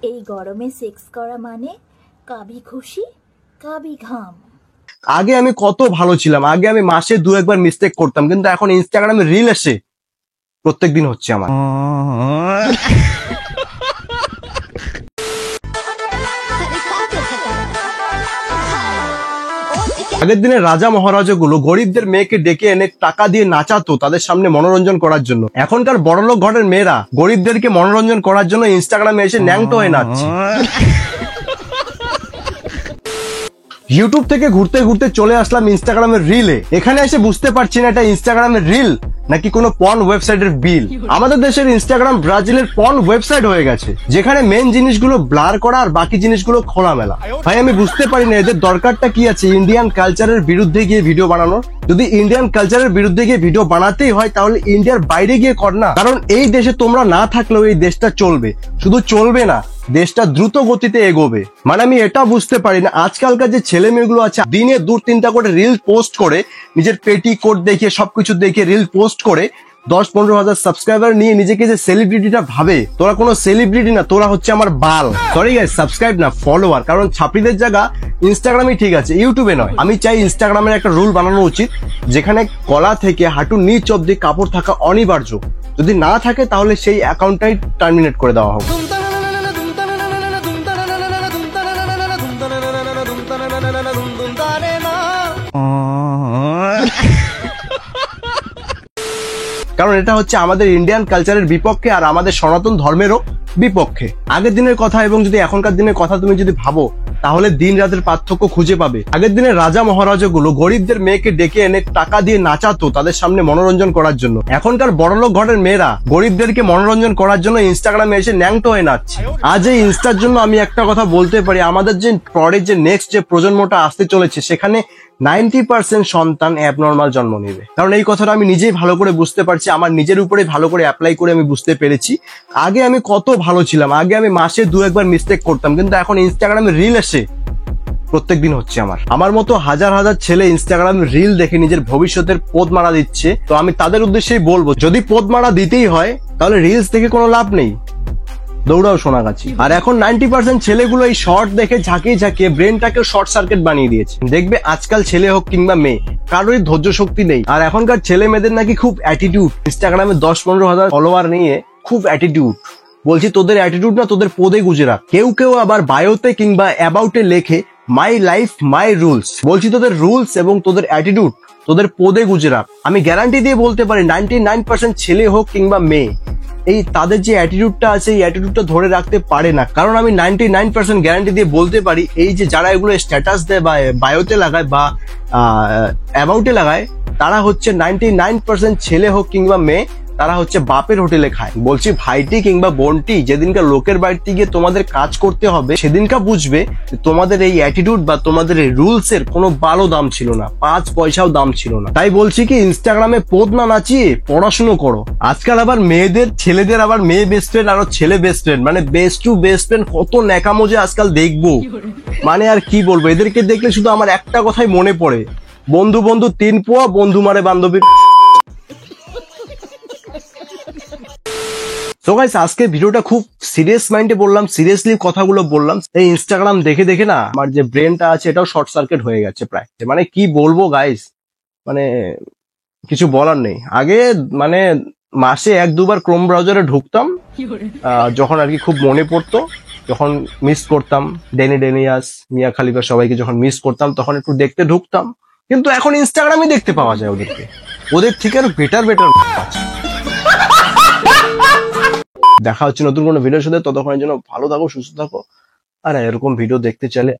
এই গরমে সেক্স করা মানে কাবি খুশি কাবি ঘাম। আগে আমি কত ভালো ছিলাম, আগে আমি মাসে 2-1 বার মিস্টেক করতাম, কিন্তু এখন ইনস্টাগ্রামে রিল এসে প্রত্যেকদিন হচ্ছে আমার। আগের দিনের রাজা মহারাজা গুলো গরিবদের মেয়েকে ডেকে এনে টাকা দিয়ে নাচাতো তাদের সামনে মনোরঞ্জন করার জন্য। এখনকার বড়লোক ঘরের মেয়েরা গরিবদেরকে মনোরঞ্জন করার জন্য ইনস্টাগ্রামে এসে ন্যাংটো হয়ে নাচছে। ইউটিউব থেকে ঘুরতে ঘুরতে চলে আসলাম ইনস্টাগ্রামের রিলে। এখানে এসে বুঝতে পারছি না এটা ইনস্টাগ্রামের রিল নাকি কোনো পর্ন ওয়েবসাইটের বিল। আমাদের দেশের ইনস্টাগ্রাম ব্রাজিলের পর্ন ওয়েবসাইট হয়ে গেছে, যেখানে মেন জিনিসগুলো ব্লার করা আর বাকি জিনিসগুলো খোলামেলা। ভাই আমি বুঝতে পারি না এদের দরকারটা কি আছে ইন্ডিয়ান কালচারের বিরুদ্ধে গিয়ে ভিডিও বানানোর। যদি ইন্ডিয়ান কালচারের বিরুদ্ধে গিয়ে ভিডিও বানাতেই হয় তাহলে ইন্ডিয়ার বাইরে গিয়ে কর না, কারণ এই দেশে তোমরা না থাকলেও এই দেশটা চলবে। শুধু চলবে না, দেশটা দ্রুত গতিতে এগোবে। মানে আমি এটা বুঝতে পারি না আজকালকার যে ছেলে মেয়েগুলো আছে দিনে 2-3টা করে রিল পোস্ট করে, নিজের পেটি কোট দেখিয়ে সবকিছু দেখিয়ে রিল পোস্ট করে 10-15 হাজার সাবস্ক্রাইবার নিয়ে নিজেকে যে সেলিব্রিটিটা ভাবে। তোরা কোনো সেলিব্রিটি না, তোরা হচ্ছে আমার বাল। সরি গাইস, সাবস্ক্রাইব না, ফলোয়ার। কারণ ছাত্রীদের জায়গা ইনস্টাগ্রামই ঠিক আছে, ইউটিউবে নয়। আমি চাই ইনস্টাগ্রামের একটা রুল বানানো উচিত, যেখানে গলা থেকে হাঁটুর নিচ অব্দি কাপড় থাকা অনিবার্য। যদি না থাকে তাহলে সেই অ্যাকাউন্টটাই টার্মিনেট করে দেওয়া হবে। কারণ এটা হচ্ছে আমাদের ইন্ডিয়ান কালচারের বিপক্ষে আর আমাদের সনাতন ধর্মেরও বিপক্ষে। আগের দিনের কথা এবং যদি এখনকার দিনের কথা তুমি যদি ভাবো তাহলে দিন রাতের পার্থক্য খুঁজে পাবে। আগের দিনের রাজা মহারাজা গুলো গরিবদের মেয়েকে ডেকে এনে টাকা দিয়ে নাচাতো তাদের সামনে মনোরঞ্জন করার জন্য। এখনকার বড়লোক ঘরের মেয়েরা গরিবদেরকে মনোরঞ্জন করার জন্য ইনস্টাগ্রামে এসে ন্যাংটো হয়ে নাচছে। আজ এই ইনস্টার জন্য আমি একটা কথা বলতে পারি, আমাদের যে পরের যে নেক্সট যে প্রজন্মটা আসতে চলেছে সেখানে 90% সন্তান অ্যাবনর্মাল জন্ম নেবে। কারণ এই কথাটা আমি নিজেই ভালো করে বুঝতে পারছি, আমার নিজের উপরে ভালো করে অ্যাপ্লাই করে আমি বুঝতে পেরেছি। আগে আমি কত ভালো ছিলাম, আগে আমি মাসে 2-1 বার মিস্টেক করতাম, কিন্তু এখন ইনস্টাগ্রামে রিল এসে প্রত্যেকদিন হচ্ছে আমার মতো হাজার হাজার ছেলে ইনস্টাগ্রাম রিল দেখে নিজের ভবিষ্যতের পোদ মারা দিচ্ছে। তো আমি তাদের উদ্দেশ্যেই বলবো, যদি পোদ মারা দিতেই হয় তাহলে রিলস দেখে কোনো লাভ নেই, দৌড়াও সোনাগাছি। আর এখন 90% ছেলেগুলো এই শর্ট দেখে ঝাঁকিয়ে ঝাঁকিয়ে ব্রেনটাকে শর্ট সার্কিট বানিয়ে দিয়েছে। দেখবে আজকাল ছেলে হোক কিংবা মেয়ে কারোরই ধৈর্য শক্তি নেই। আর এখনকার ছেলে মেয়েদের নাকি খুব অ্যাটিটিউড, ইনস্টাগ্রামে 10-15 হাজার ফলোয়ার নিয়ে খুব অ্যাটিটিউড। বলছি তোদের অ্যাটিটিউড না, তোদের পদে গুজে রাখ। কেউ কেউ আবার বায়োতে কিংবা অ্যাবাউটে লেখে মাই লাইফ মাই রুলস। বলছি তোদের রুলস এবং তোদের অ্যাটিটিউড তোদের পদে গুজে রাখ। আমি গ্যারান্টি দিয়ে বলতে পারি 99% ছেলে হোক কিংবা মেয়ে এই তাদের যে অ্যাটিটিউডটা আছে এই অ্যাটিটিউডটা ধরে রাখতে পারে না। কারণ আমি 99% গ্যারান্টি দিয়ে বলতে পারি এই যে যারা এগুলো স্ট্যাটাস দেয় বা বায়োতে লাগায় বা অ্যাবাউটে লাগায় তারা হচ্ছে 99% ছেলে হোক কিংবা মেয়ে, তারা হচ্ছে বাপের হোটেলে খায়। বলছি ভাইটি কিংবা বোনটি যেদিনকার লোকের বাড়িতে গিয়ে তোমাদের কাজ করতে হবে সেদিনকা বুঝবে তোমাদের এই অ্যাটিটিউড বা তোমাদের এই রুলস এর কোনো ভালো দাম ছিল না, 5 পয়সাও দাম ছিল না। তাই বলছি কি ইনস্টাগ্রামে পোদ না নাচিয়ে পড়াশুনো করো। আজকাল আবার মেয়েদের ছেলেদের আবার মেয়ে বেস্ট ফ্রেন্ড আরো ছেলে বেস্ট ফ্রেন্ড, মানে বেস্ট টু বেস্ট ফ্রেন্ড। কত ন্যাকামো যে আজকাল দেখবো, মানে আর কি বলবো। এদেরকে দেখলে শুধু আমার একটা কথাই মনে পড়ে, বন্ধু বন্ধু 3 পোয়া, বন্ধু মারে বান্ধবীর। তো গাইস আজকে ভিডিওটা খুব সিরিয়াস মাইন্ডে বললাম, সিরিয়াসলি কথাগুলো বললাম। এই ইনস্টাগ্রাম দেখে দেখে না আমার যে ব্রেনটা আছে এটাও শর্ট সার্কিট হয়ে গেছে প্রায়। মানে কি বলবো গাইস, মানে কিছু বলার নেই। আগে মানে মাসে 1-2 বার ক্রোম ব্রাউজারে ঢুকতাম যখন আর কি খুব মনে পড়তো, যখন মিস করতাম ডেনিয়াস মিয়া খালিফা সবাইকে যখন মিস করতাম তখন একটু দেখতে ঢুকতাম। কিন্তু এখন ইনস্টাগ্রামে দেখতে পাওয়া যায় ওদেরকে, ওদের থেকে আরো বেটার দেখা হচ্ছে নতুন কোনো ভিডিওর সাথে। ততক্ষণের জন্য ভালো থাকো, সুস্থ থাকো, আর এরকম ভিডিও দেখতে চাইলে